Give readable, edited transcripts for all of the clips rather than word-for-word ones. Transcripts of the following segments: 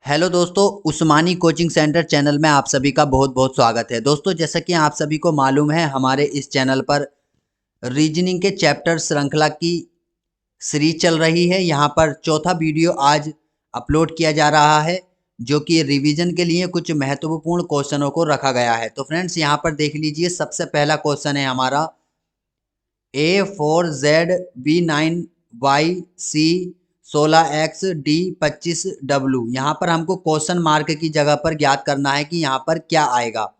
Hello दोस्तों, उस्मानी coaching centre channel में आप सभी का बहुत बहुत स्वागत है। दोस्तों, जैसा कि आप सभी को मालूम है, हमारे इस चैनल पर रीजनिंग के चैप्टर श्रृंखला की सीरीज चल रही है। यहाँ पर चौथा वीडियो आज अपलोड किया जा रहा है, जो कि रिवीजन के लिए कुछ महत्वपूर्ण क्वेश्चनों को रखा गया है। तो फ्रेंड्स, यहाँ पर देख लीजिए, सबसे पहला क्वेश्चन है हमारा A4Z B9YC16X D25W। यहाँ पर हमको क्वेश्चन मार्क की जगह पर ज्ञात करना है कि यहाँ पर क्या आएगा।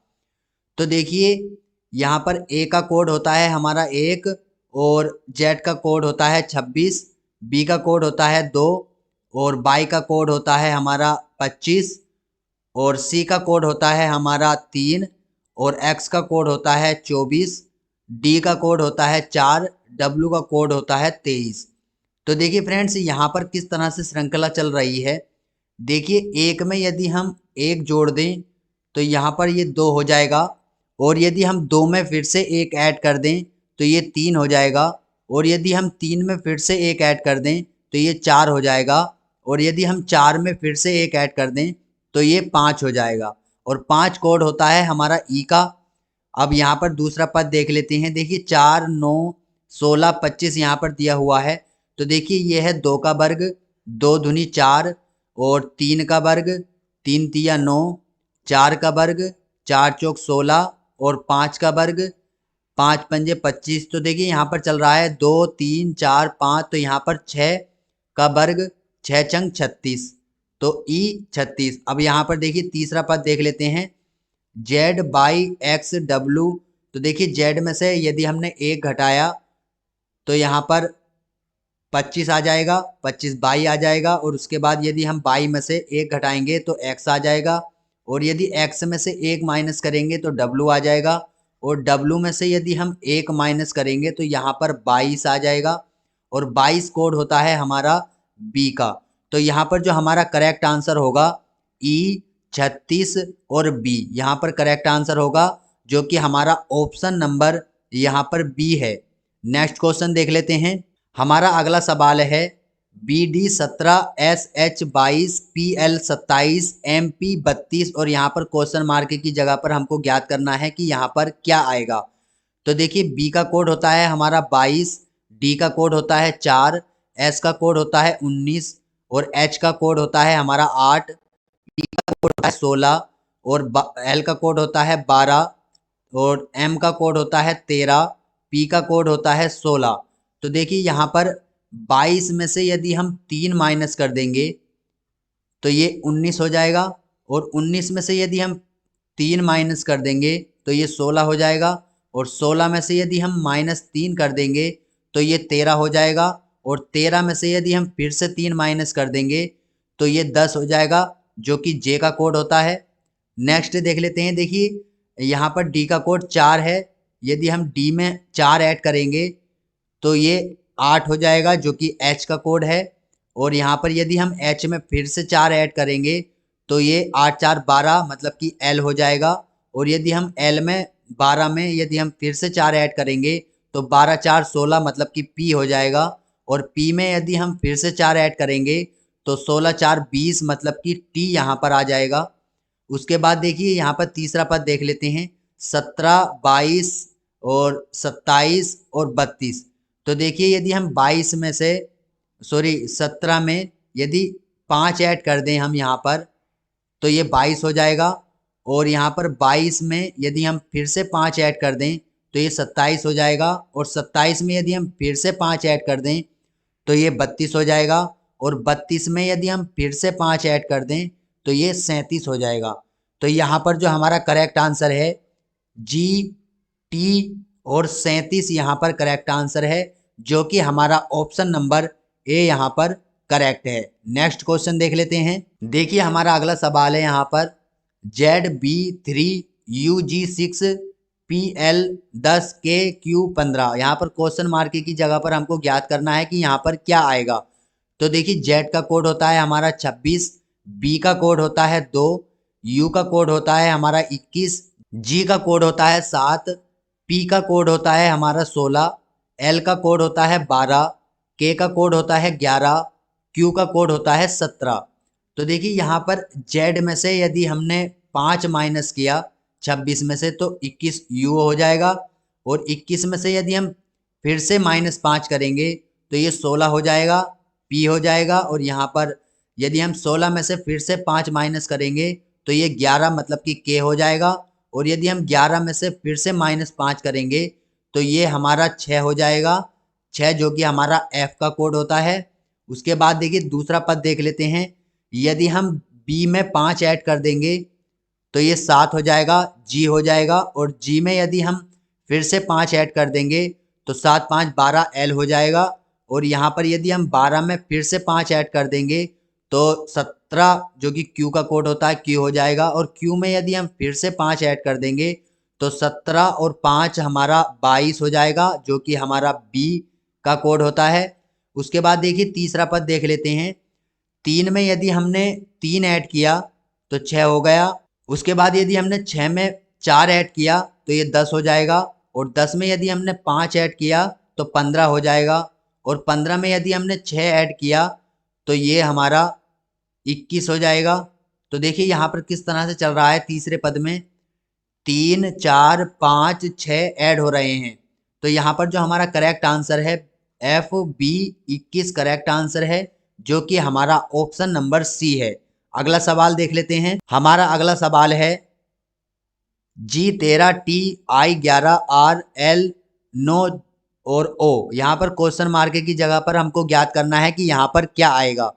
तो देखिए, यहाँ पर A का कोड होता है हमारा 1 और Z का कोड होता है 26, B का कोड होता है 2 और Y का कोड होता है हमारा 25 और C का कोड होता है हमारा 3 और X का कोड होता है 24, D का कोड होता है 4, W का कोड होता है 23। तो देखिए फ्रेंड्स, यहाँ पर किस तरह से श्रृंखला चल रही है। देखिए, एक में यदि हम एक जोड़ दें तो यहाँ पर ये 2 हो जाएगा, और यदि हम 2 में फिर से एक ऐड कर दें तो ये 3 हो जाएगा, और यदि हम 3 में फिर से एक ऐड कर दें तो ये 4 हो जाएगा, और यदि हम 4 में फिर से एक ऐड कर दें तो ये 5 हो जाएगा। और 5 कोड होता है हमारा ई का। अब यहाँ पर दूसरा पद देख लेते हैं। देखिए, 4, 9, 16, 25 यहाँ पर दिया हुआ है। तो देखिए, ये है 2 का वर्ग, 2 दूनी 4 और 3 का वर्ग, 3 तिया 9, 4 का वर्ग, 4 चौक 16 और 5 का वर्ग, 5 पंजे 25। तो देखिए, यहाँ पर चल रहा है 2, 3, 4, 5, तो यहाँ पर 6 का वर्ग, 6 चंग 36, तो ई 36। अब यहाँ पर देखिए, तीसरा पद देख लेते हैं, Z/X/W। तो देखिए, Z में से यदि हमने एक घटाया तो यहाँ पर 25 आ जाएगा, 25 बाई आ जाएगा, और उसके बाद यदि हम बाई में से एक घटाएंगे तो x आ जाएगा, और यदि x में से एक माइनस करेंगे तो w आ जाएगा, और w में से यदि हम एक माइनस करेंगे तो यहाँ पर 22 आ जाएगा, और 22 कोड होता है हमारा b का। तो यहाँ पर जो हमारा करेक्ट आंसर होगा e 36 और b यहाँ पर करेक्ट आंसर होगा, जो कि हमारा ऑप्शन नंबर यहाँ पर बी है। नेक्स्ट क्वेश्चन देख लेते हैं। हमारा अगला सवाल है BD17SH22PL27MP32, और यहाँ पर क्वेश्चन मार्क की जगह पर हमको ज्ञात करना है कि यहाँ पर क्या आएगा। तो देखिए, बी का कोड होता है हमारा 22, डी का कोड होता है 4, एस का कोड होता है 19 और एच का कोड होता है हमारा 8, ई का कोड होता है 16 और एल का कोड होता है 12 और एम का कोड होता है 13, पी का कोड होता है 16। तो देखिए, यहाँ पर 22 में से यदि हम 3 माइनस कर देंगे तो ये 19 हो जाएगा, और 19 में से यदि हम 3 माइनस कर देंगे तो ये 16 हो जाएगा, और 16 में से यदि हम -3 कर देंगे तो ये 13 हो जाएगा, और 13 में से यदि हम फिर से 3 माइनस कर देंगे तो ये 10 हो जाएगा, जो कि जे का कोड होता है। नेक्स्ट देख लेते हैं। देखिए, यहाँ पर डी का कोड 4 है, यदि हम डी में 4 ऐड करेंगे तो ये 8 हो जाएगा, जो कि एच का कोड है, और यहाँ पर यदि हम एच में फिर से 4 ऐड करेंगे तो ये 8 4 12 मतलब कि एल हो जाएगा, और यदि हम एल में 12 में यदि हम फिर से 4 ऐड करेंगे तो 12 4 16 मतलब कि पी हो जाएगा, और पी में यदि हम फिर से 4 ऐड करेंगे तो 16 4 20 मतलब कि टी यहाँ पर आ जाएगा। उसके बाद देखिए, यहाँ पर तीसरा पद देख लेते हैं, 17, 22 और 27 और 32। तो देखिए, यदि हम 22 में से 17 में यदि 5 ऐड कर दें हम यहाँ पर तो ये 22 हो जाएगा, और यहाँ पर 22 में यदि हम फिर से 5 ऐड कर दें तो ये 27 हो जाएगा, और 27 में यदि हम फिर से 5 ऐड कर दें तो ये 32 हो जाएगा, और 32 में यदि हम फिर से 5 ऐड कर दें तो ये 37 हो जाएगा। तो यहाँ पर जो हमारा करेक्ट आंसर है जी, टी और 37 यहाँ पर करेक्ट आंसर है, जो कि हमारा ऑप्शन नंबर ए यहाँ पर करेक्ट है। नेक्स्ट क्वेश्चन देख लेते हैं। देखिए, हमारा अगला सवाल है यहाँ पर ZB3UG6PL10KQ15। यहाँ पर क्वेश्चन मार्क की जगह पर हमको ज्ञात करना है कि यहाँ पर क्या आएगा। तो देखिए, जेड का कोड होता है हमारा 26, बी का कोड होता है 2, यू का कोड होता है हमारा 21, जी का कोड होता है 7, पी का कोड होता है हमारा 16, एल का कोड होता है 12, के का कोड होता है 11, क्यू का कोड होता है 17। तो देखिए यहाँ पर जेड में से यदि हमने 5 माइनस किया 26 में से तो 21 यू हो जाएगा, और 21 में से यदि हम फिर से -5 करेंगे तो ये 16 हो जाएगा, पी हो जाएगा। और यहाँ पर यदि हम 16 में से फिर से 5 माइनस करेंगे तो ये 11 मतलब कि के हो जाएगा, और यदि हम 11 में से फिर से -5 करेंगे तो ये हमारा 6 हो जाएगा, 6 जो कि हमारा एफ का कोड होता है। उसके बाद देखिए दूसरा पद देख लेते हैं। यदि हम बी में 5 ऐड कर देंगे तो ये 7 हो जाएगा, जी हो जाएगा। और जी में यदि हम फिर से 5 ऐड कर देंगे तो 7 5 12 एल हो जाएगा। और यहाँ पर यदि हम 12 में फिर से 5 ऐड कर देंगे तो 17 जो कि क्यू का कोड होता है क्यू हो जाएगा। और क्यू में यदि हम फिर से 5 ऐड कर देंगे तो 17 और 5 हमारा 22 हो जाएगा, जो कि हमारा बी का कोड होता है। उसके बाद देखिए तीसरा पद देख लेते हैं। 3 में यदि हमने 3 ऐड किया तो 6 हो गया। उसके बाद यदि हमने 6 में 4 ऐड किया तो ये 10 हो जाएगा। और 10 में यदि हमने 5 ऐड किया तो 15 हो जाएगा। और 15 में यदि हमने 6 ऐड किया तो ये हमारा 21 हो जाएगा। तो देखिए यहाँ पर किस तरह से चल रहा है। तीसरे पद में 3 4 5 6 ऐड हो रहे हैं। तो यहाँ पर जो हमारा करेक्ट आंसर है एफ बी 21 करेक्ट आंसर है, जो कि हमारा ऑप्शन नंबर सी है। अगला सवाल देख लेते हैं। हमारा अगला सवाल है G13 TI11 R L 9 और O। यहाँ पर क्वेश्चन मार्क की जगह पर हमको ज्ञात करना है कि यहाँ पर क्या आएगा।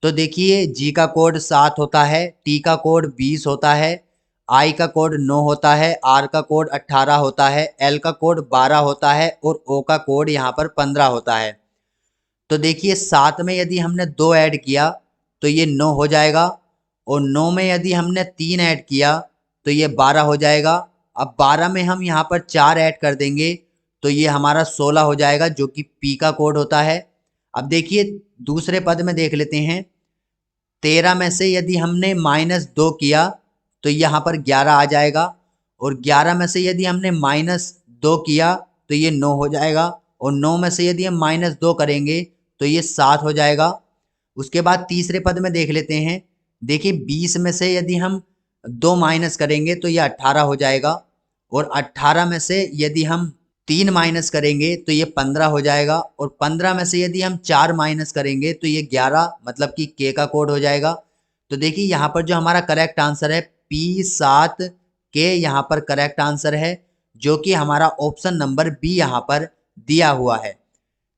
तो देखिए G का कोड 7 होता है, T का कोड 20 होता है, I का कोड 9 होता है, R का कोड 18 होता है, L का कोड 12 होता है और O का कोड यहाँ पर 15 होता है। तो देखिए 7 में यदि हमने 2 ऐड किया तो ये 9 हो जाएगा। और 9 में यदि हमने 3 ऐड किया तो ये 12 हो जाएगा। अब 12 में हम यहाँ पर 4 ऐड कर देंगे तो ये हमारा 16 हो जाएगा, जो कि पी का कोड होता है। अब देखिए दूसरे पद में देख लेते हैं। 13 में से यदि हमने -2 किया तो यहाँ पर 11 आ जाएगा। और 11 में से यदि हमने -2 किया तो ये 9 हो जाएगा। और 9 में से यदि हम -2 करेंगे तो ये 7 हो जाएगा। उसके बाद तीसरे पद में देख लेते हैं। देखिए 20 में से यदि हम 2 माइनस करेंगे तो ये 18 हो जाएगा। और 18 में से यदि हम 3 माइनस करेंगे तो ये 15 हो जाएगा। और 15 में से यदि हम 4 माइनस करेंगे तो ये 11 मतलब कि के का कोड हो जाएगा। तो देखिए यहाँ पर जो हमारा करेक्ट आंसर है P7 के यहाँ पर करेक्ट आंसर है, जो कि हमारा ऑप्शन नंबर बी यहाँ पर दिया हुआ है।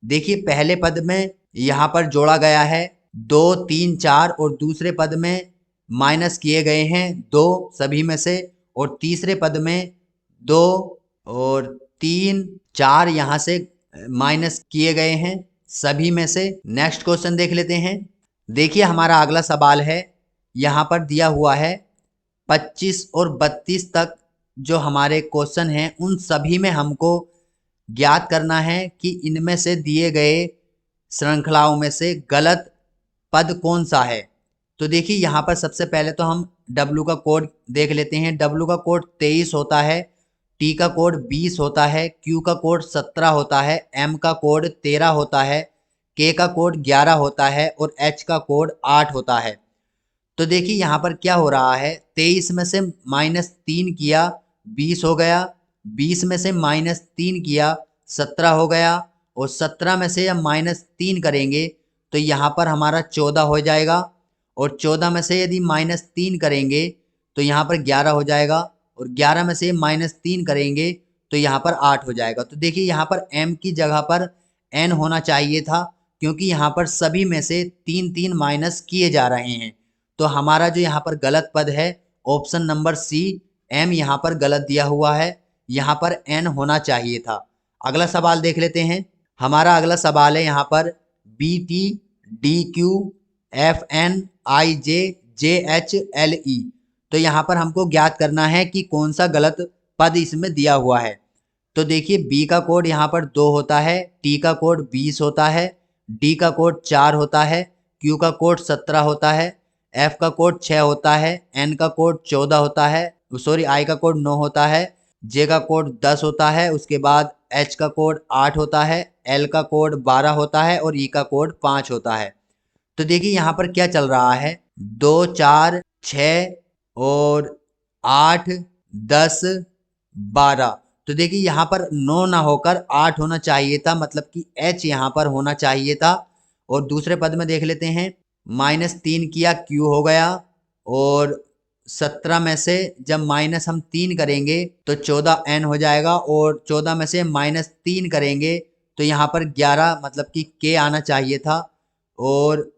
देखिए पहले पद में यहाँ पर जोड़ा गया है 2 3 4 और दूसरे पद में माइनस किए गए हैं 2 सभी में से। और तीसरे पद में 2 और 3 4 यहाँ से माइनस किए गए हैं सभी में से। नेक्स्ट क्वेश्चन देख लेते हैं। देखिए हमारा अगला सवाल है, यहाँ पर दिया हुआ है 25 और 32 तक जो हमारे क्वेश्चन हैं उन सभी में हमको ज्ञात करना है कि इनमें से दिए गए श्रृंखलाओं में से गलत पद कौन सा है। तो देखिए यहाँ पर सबसे पहले तो हम W का कोड देख लेते हैं। W का कोड 23 होता है, T का कोड 20 होता है, Q का कोड 17 होता है, M का कोड 13 होता है, K का कोड 11 होता है और H का कोड 8 होता है। तो देखिए यहाँ पर क्या हो रहा है, 23 में से -3 किया 20 हो गया, 20 में से -3 किया 17 हो गया, और 17 में से हम -3 करेंगे तो यहाँ पर हमारा 14 हो जाएगा। और 14 में से यदि -3 करेंगे तो यहाँ पर 11 हो जाएगा। और 11 में से -3 करेंगे तो यहाँ पर 8 हो जाएगा। तो देखिए यहाँ पर m की जगह पर n होना चाहिए था, क्योंकि यहाँ पर सभी में से 3 3 माइनस किए जा रहे हैं। तो हमारा जो यहाँ पर गलत पद है ऑप्शन नंबर सी m यहाँ पर गलत दिया हुआ है, यहाँ पर n होना चाहिए था। अगला सवाल देख लेते हैं। हमारा अगला सवाल है यहाँ पर BT DQ FN IJ JH LE। तो यहाँ पर हमको ज्ञात करना है कि कौन सा गलत पद इसमें दिया हुआ है। तो देखिए B का कोड यहाँ पर 2 होता है, T का कोड 20 होता है, D का कोड 4 होता है, Q का कोड 17 होता है, F का कोड 6 होता है, N का कोड 14 होता है, सॉरी I का कोड 9 होता है, J का कोड 10 होता है, उसके बाद H का कोड 8 होता है, L का कोड 12 होता है और E का कोड 5 होता है। तो देखिए यहाँ पर क्या चल रहा है, 2 4 6 और 8 10 12। तो देखिए यहाँ पर 9 ना होकर 8 होना चाहिए था, मतलब कि H यहाँ पर होना चाहिए था। और दूसरे पद में देख लेते हैं, -3 किया Q हो गया, और 17 में से जब माइनस हम 3 करेंगे तो 14N हो जाएगा, और 14 में से -3 करेंगे तो यहाँ पर 11 मतलब कि K आना चाहिए था, और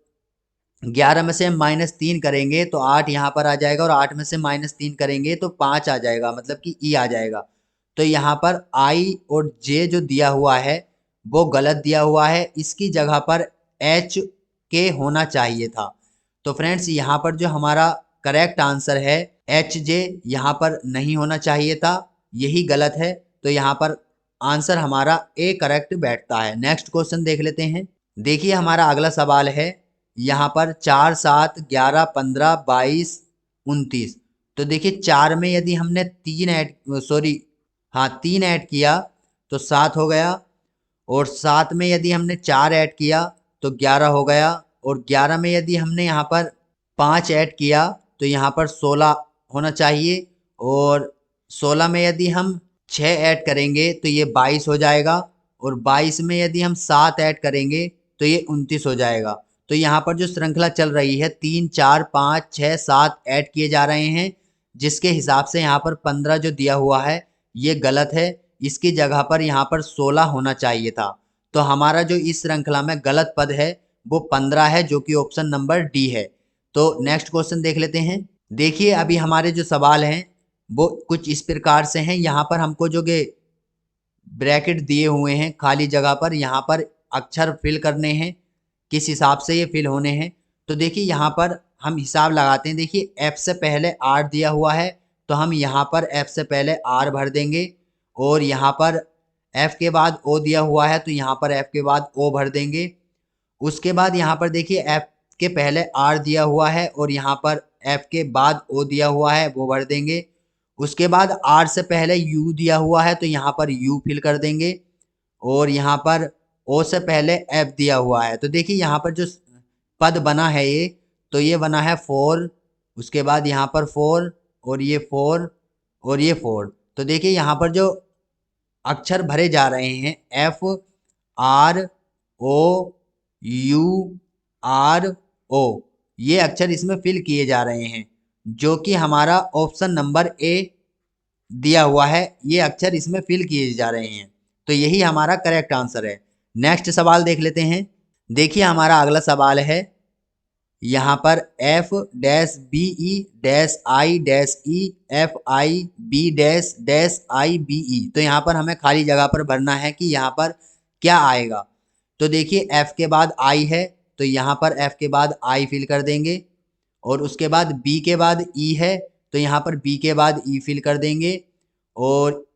11 में से -3 करेंगे तो 8 यहाँ पर आ जाएगा, और 8 में से -3 करेंगे तो 5 आ जाएगा, मतलब कि E आ जाएगा। तो यहाँ पर I और J जो दिया हुआ है वो गलत दिया हुआ है, इसकी जगह पर H K होना चाहिए था। तो फ्रेंड्स यहाँ पर जो हमारा करेक्ट आंसर है HJ यहाँ पर नहीं होना चाहिए था, यही गलत है। तो यहाँ पर आंसर हमारा A करेक्ट बैठता है। नेक्स्ट क्वेश्चन देख लेते हैं। देखिए हमारा अगला सवाल है, यहाँ पर 4 7 11 15 22 29। तो देखिए 4 में यदि हमने 3 ऐड सॉरी हाँ 3 ऐड किया तो 7 हो गया, और 7 में यदि हमने 4 ऐड किया तो 11 हो गया, और 11 में यदि हमने यहाँ पर 5 ऐड किया तो यहाँ पर 16 होना चाहिए, और 16 में यदि हम 6 ऐड करेंगे तो ये 22 हो जाएगा, और 22 में यदि हम 7 ऐड करेंगे तो ये 29 हो जाएगा। तो यहाँ पर जो श्रृंखला चल रही है 3 4 5 6 7 ऐड किए जा रहे हैं, जिसके हिसाब से यहाँ पर 15 जो दिया हुआ है ये गलत है, इसकी जगह पर यहाँ पर 16 होना चाहिए था। तो हमारा जो इस श्रृंखला में गलत पद है वो 15 है, जो कि ऑप्शन नंबर डी है। तो नेक्स्ट क्वेश्चन देख लेते हैं। देखिए अभी हमारे जो सवाल हैं वो कुछ इस प्रकार से हैं। यहाँ पर हमको जो के ब्रैकेट दिए हुए हैं खाली जगह पर, यहाँ पर अक्षर फिल करने हैं, किस हिसाब से ये फिल होने हैं। तो देखिए यहाँ पर हम हिसाब लगाते हैं। देखिए F से पहले R दिया हुआ है तो हम यहाँ पर F से पहले R भर देंगे, और यहाँ पर F के बाद O दिया हुआ है तो यहाँ पर F के बाद O भर देंगे। उसके बाद यहाँ पर देखिए F के पहले R दिया हुआ है और यहाँ पर F के बाद O दिया हुआ है, वो भर देंगे। उसके बाद R से पहले U दिया हुआ है तो यहाँ पर U फिल कर देंगे, और यहाँ पर O से पहले F दिया हुआ है। तो देखिए यहाँ पर जो पद बना है ये, तो ये बना है 4, उसके बाद यहाँ पर 4 और ये 4 और ये 4। तो देखिए यहाँ पर जो अक्षर भरे जा रहे हैं F R O U R O, ये अक्षर इसमें फिल किए जा रहे हैं, जो कि हमारा ऑप्शन नंबर ए दिया हुआ है, ये अक्षर इसमें फिल किए जा रहे हैं। तो यही हमारा करेक्ट आंसर है। नेक्स्ट सवाल देख लेते हैं। देखिए हमारा अगला सवाल है, यहाँ पर F dash B E dash I dash E F I B dash dash I B E. तो यहाँ पर हमें खाली जगह पर भरना है कि यहाँ पर क्या आएगा। तो देखिए F के बाद I है तो यहाँ पर F के बाद I फिल कर देंगे, और उसके बाद B के बाद E है तो यहाँ पर B के बाद E फिल कर देंगे, और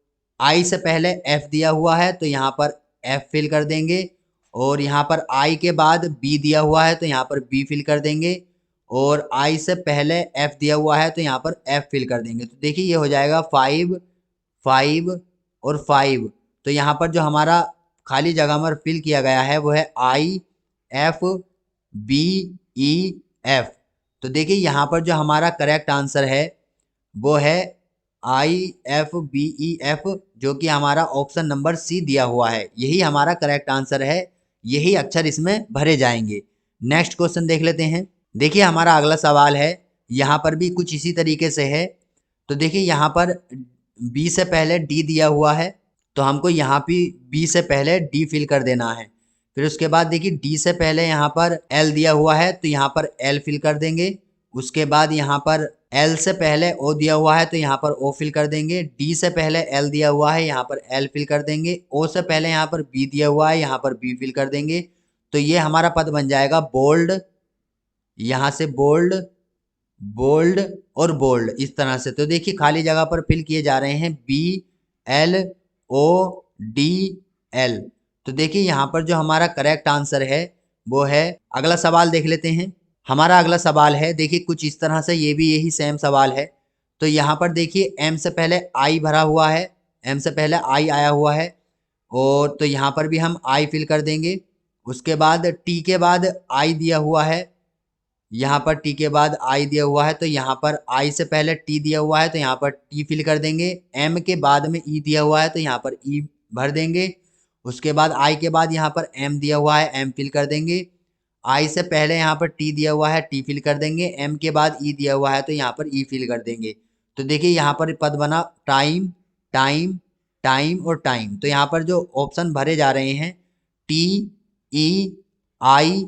I से पहले F दिया हुआ है तो यहाँ पर F फिल कर देंगे, और यहाँ पर I के बाद B दिया हुआ है तो यहाँ पर B फिल कर देंगे, और I से पहले F दिया हुआ है तो यहाँ पर F फिल कर देंगे। तो देखिए ये हो जाएगा 5 5 और 5। तो यहाँ पर जो हमारा खाली जगह में फिल किया गया है वो है I F B E F। तो देखिए यहाँ पर जो हमारा करेक्ट आंसर है वो है IFBEF, जो कि हमारा ऑप्शन नंबर सी दिया हुआ है, यही हमारा करेक्ट आंसर है, यही अक्षर इसमें भरे जाएंगे। नेक्स्ट क्वेश्चन देख लेते हैं। देखिए हमारा अगला सवाल है, यहाँ पर भी कुछ इसी तरीके से है। तो देखिए यहाँ पर B से पहले D दिया हुआ है तो हमको यहाँ भी B से पहले D फिल कर देना है। फिर उसके बाद देखिए D से पहले यहाँ पर L दिया हुआ है तो यहाँ पर L फिल कर देंगे। उसके बाद यहाँ पर L से पहले O दिया हुआ है तो यहाँ पर O फिल कर देंगे। D से पहले L दिया हुआ है, यहाँ पर L फिल कर देंगे। O से पहले यहाँ पर B दिया हुआ है, यहाँ पर B फिल कर देंगे। तो ये हमारा पद बन जाएगा बोल्ड, यहाँ से बोल्ड, बोल्ड और बोल्ड, इस तरह से। तो देखिए खाली जगह पर फिल किए जा रहे हैं BLODL। तो देखिए यहाँ पर जो हमारा करेक्ट आंसर है वो है। अगला सवाल देख लेते हैं। हमारा अगला सवाल है, देखिए कुछ इस तरह से, ये भी यही सेम सवाल है। तो यहाँ पर देखिए M से पहले I भरा हुआ है, M से पहले I आया हुआ है, और तो यहाँ पर भी हम I फिल कर देंगे। उसके बाद T के बाद I दिया हुआ है, यहाँ पर टी के बाद आई दिया हुआ है तो यहाँ पर आई से पहले टी दिया हुआ है तो यहाँ पर टी फिल कर देंगे। एम के बाद में ई दिया हुआ है तो यहाँ पर ई भर देंगे। उसके बाद आई के बाद यहाँ पर एम दिया हुआ है, एम फिल कर देंगे। आई से पहले यहाँ पर टी दिया हुआ है, टी फिल कर देंगे। एम के बाद ई दिया हुआ है तो यहाँ पर ई फिल कर देंगे। तो देखिए यहाँ पर पद बना टाइम, टाइम, टाइम और टाइम। तो यहाँ पर जो ऑप्शन भरे जा रहे हैं टी, ई, आई,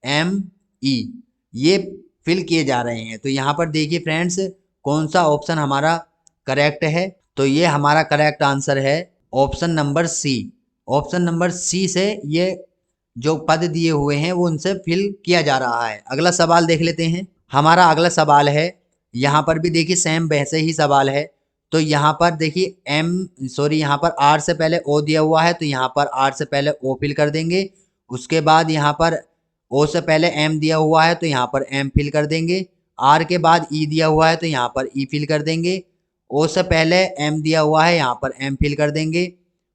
एम, ई, ये फिल किए जा रहे हैं। तो यहाँ पर देखिए फ्रेंड्स कौन सा ऑप्शन हमारा करेक्ट है। तो ये हमारा करेक्ट आंसर है option number C. Option number C से ये जो पद दिए हुए हैं वो उनसे फिल किया जा रहा है। अगला सवाल देख लेते हैं। हमारा अगला सवाल है, यहाँ पर भी देखिए सेम वैसे ही सवाल है। तो यहाँ पर देखिए यहाँ पर आर से पहले ओ दिया हुआ है तो यहाँ पर आर से पहले ओ फिल कर देंगे। उसके बाद यहाँ पर ओ से पहले एम दिया हुआ है तो यहाँ पर एम फिल कर देंगे। आर के बाद ई दिया हुआ है तो यहाँ पर ई फिल कर देंगे। ओ से पहले एम दिया हुआ है, यहाँ पर एम फिल कर देंगे।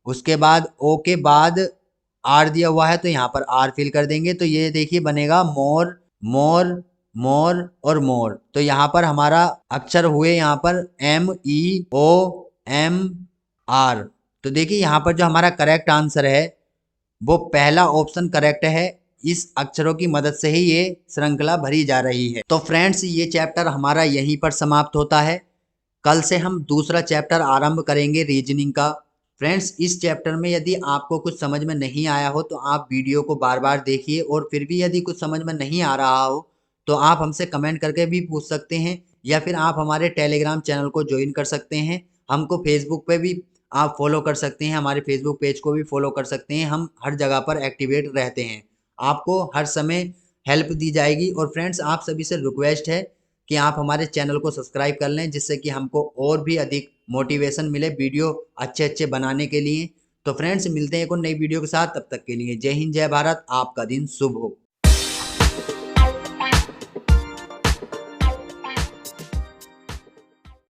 उसके बाद ओ के बाद आर दिया हुआ है तो यहाँ पर आर फिल कर देंगे। तो ये देखिए बनेगा मोर, मोर, मोर और मोर। तो यहाँ पर हमारा अक्षर हुए यहाँ पर M, E, O, M, R. तो देखिए यहाँ पर जो हमारा करेक्ट आंसर है वो पहला ऑप्शन करेक्ट है। इस अक्षरों की मदद से ही ये श्रृंखला भरी जा रही है। तो फ्रेंड्स ये चैप्टर हमारा यहीं पर समाप्त होता है। कल से हम दूसरा चैप्टर आरंभ करेंगे रीजनिंग का। फ्रेंड्स इस चैप्टर में यदि आपको कुछ समझ में नहीं आया हो तो आप वीडियो को बार बार देखिए, और फिर भी यदि कुछ समझ में नहीं आ रहा हो तो आप हमसे कमेंट करके भी पूछ सकते हैं, या फिर आप हमारे टेलीग्राम चैनल को ज्वाइन कर सकते हैं। हमको फेसबुक पे भी आप फॉलो कर सकते हैं, हमारे फेसबुक पेज को भी फॉलो कर सकते हैं। हम हर जगह पर एक्टिवेट रहते हैं, आपको हर समय हेल्प दी जाएगी। और फ्रेंड्स आप सभी से रिक्वेस्ट है कि आप हमारे चैनल को सब्सक्राइब कर लें, जिससे कि हमको और भी अधिक मोटिवेशन मिले वीडियो अच्छे अच्छे बनाने के लिए। तो फ्रेंड्स मिलते हैं एक और नई वीडियो के साथ, तब तक के लिए जय हिंद, जय भारत। आपका दिन शुभ हो।